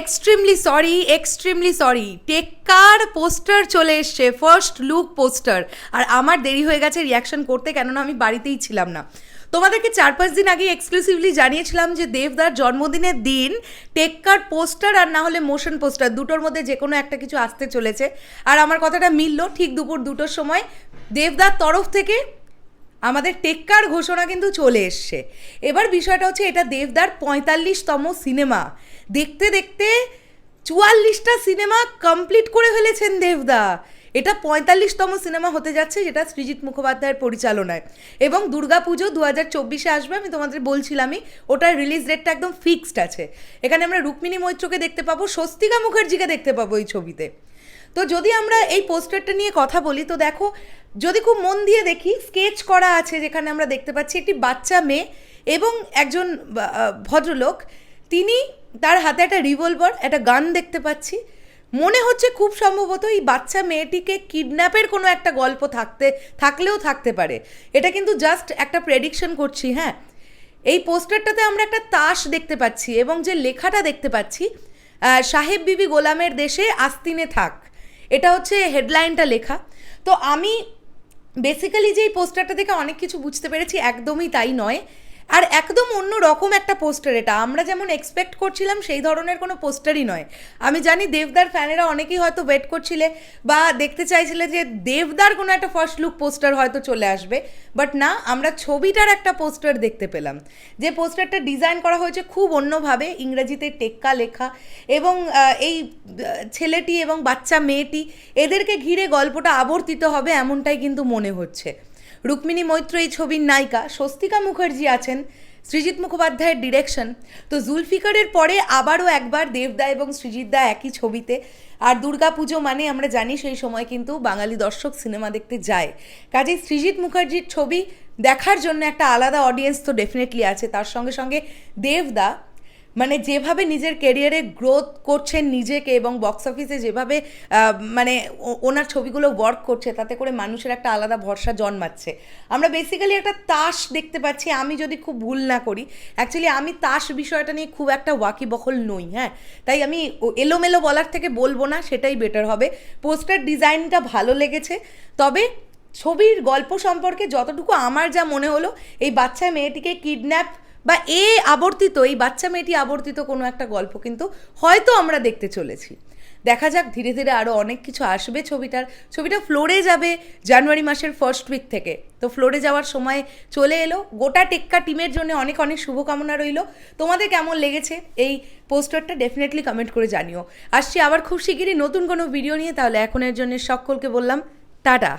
Extremely sorry টেক্কার poster চলে এসছে, first look poster. আর আমার দেরি হয়ে গেছে রিয়াকশন করতে, কেননা আমি বাড়িতেই ছিলাম না। তোমাদেরকে 4-5 দিন আগে এক্সক্লুসিভলি জানিয়েছিলাম যে দেবদার জন্মদিনের দিন টেক্কার পোস্টার আর না হলে মোশন পোস্টার দুটোর মধ্যে যে কোনো একটা কিছু আসতে চলেছে। আর আমার কথাটা মিললো, ঠিক দুপুর 2টোর সময় দেবদার তরফ থেকে আমাদের টেক্কার ঘোষণা কিন্তু চলে এসছে। এবার বিষয়টা হচ্ছে এটা দেবদার 45তম সিনেমা। দেখতে দেখতে 44টা সিনেমা কমপ্লিট করে ফেলেছেন দেবদা। এটা 45তম সিনেমা হতে যাচ্ছে, যেটা সৃজিত মুখোপাধ্যায়ের পরিচালনায়, এবং দুর্গাপুজো 2024-এ আসবে। আমি তোমাদের বলছিলামই, ওটার রিলিজ ডেটটা একদম ফিক্সড আছে। এখানে আমরা রুক্মিণী মৈত্রকে দেখতে পাবো, স্বস্তিকা মুখার্জিকে দেখতে পাবো এই ছবিতে। তো যদি আমরা এই পোস্টারটা নিয়ে কথা বলি, তো দেখো, যদি খুব মন দিয়ে দেখি, স্কেচ করা আছে যেখানে আমরা দেখতে পাচ্ছি একটি বাচ্চা মেয়ে এবং একজন ভদ্রলোক। তিনি, তার হাতে একটা রিভলভার, একটা গান দেখতে পাচ্ছি। মনে হচ্ছে খুব সম্ভবত এই বাচ্চা মেয়েটিকে কিডন্যাপের কোনো একটা গল্প থাকলেও থাকতে পারে। এটা কিন্তু জাস্ট একটা প্রেডিকশন করছি। হ্যাঁ, এই পোস্টারটাতে আমরা একটা তাস দেখতে পাচ্ছি এবং যে লেখাটা দেখতে পাচ্ছি, সাহেব বিবি গোলামের দেশে আস্তিনে থাক, এটা হচ্ছে হেডলাইনটা লেখা। তো আমি বেসিক্যালি যে এই পোস্টারটা দেখে অনেক কিছু বুঝতে পেরেছি, একদমই তাই নয়। আর একদম অন্য রকম একটা পোস্টার এটা। আমরা যেমন এক্সপেক্ট করছিলাম সেই ধরনের কোনো পোস্টারই নয়। আমি জানি দেবদার ফ্যানেরা অনেকেই হয়তো ওয়েট করছিলে বা দেখতে চাইছিলে যে দেবদার কোনো একটা ফার্স্ট লুক পোস্টার হয়তো চলে আসবে, বাট না, আমরা ছবিটার একটা পোস্টার দেখতে পেলাম। যে পোস্টারটা ডিজাইন করা হয়েছে খুব অন্যভাবে, ইংরেজিতে টেক্কা লেখা, এবং এই ছেলেটি এবং বাচ্চা মেয়েটি, এদেরকে ঘিরে গল্পটা আবর্তিত হবে এমনটাই কিন্তু মনে হচ্ছে। রুক্মিণী মৈত্র এই ছবির নায়িকা, স্বস্তিকা মুখার্জি আছেন, সৃজিত মুখোপাধ্যায়ের ডিরেকশন। তো জুলফিকারের পরে আবারও একবার দেবদা এবং সৃজিতদা একই ছবিতে। আর দুর্গাপুজো মানে আমরা জানি সেই সময় কিন্তু বাঙালি দর্শক সিনেমা দেখতে যায়। কাজেই সৃজিত মুখার্জির ছবি দেখার জন্য একটা আলাদা অডিয়েন্স তো ডেফিনেটলি আছে। তার সঙ্গে সঙ্গে দেবদা মানে যেভাবে নিজের ক্যারিয়ারে গ্রোথ করছেন নিজেকে, এবং বক্স অফিসে যেভাবে মানে ওনার ছবিগুলো ওয়ার্ক করছে, তাতে করে মানুষের একটা আলাদা ভরসা জন্মাচ্ছে। আমরা বেসিক্যালি একটা তাস দেখতে পাচ্ছি, আমি যদি খুব ভুল না করি। অ্যাকচুয়ালি আমি তাস বিষয়টা নিয়ে খুব একটা ওয়াকিবহল নই, হ্যাঁ, তাই আমি এলোমেলো বলার থেকে বলবো না, সেটাই বেটার হবে। পোস্টার ডিজাইনটা ভালো লেগেছে, তবে ছবির গল্প সম্পর্কে যতটুকু আমার যা মনে হলো, এই বাচ্চা মেয়েটিকে কিডন্যাপ বা এই বাচ্চা মেয়েটি আবর্তিত কোনো একটা গল্প কিন্তু হয়তো আমরা দেখতে চলেছি। দেখা যাক, ধীরে ধীরে আরও অনেক কিছু আসবে। ছবিটা ফ্লোরে যাবে জানুয়ারি মাসের ফার্স্ট উইক থেকে। তো ফ্লোরে যাওয়ার সময় চলে এলো। গোটা টেক্কা টিমের জন্য অনেক অনেক শুভকামনা রইল। তোমাদের কেমন লেগেছে এই পোস্টারটা ডেফিনেটলি কমেন্ট করে জানিও। আসছি আবার খুব শিগগিরই নতুন কোনো ভিডিও নিয়ে। তাহলে এখনের জন্য সকলকে বললাম টাটা।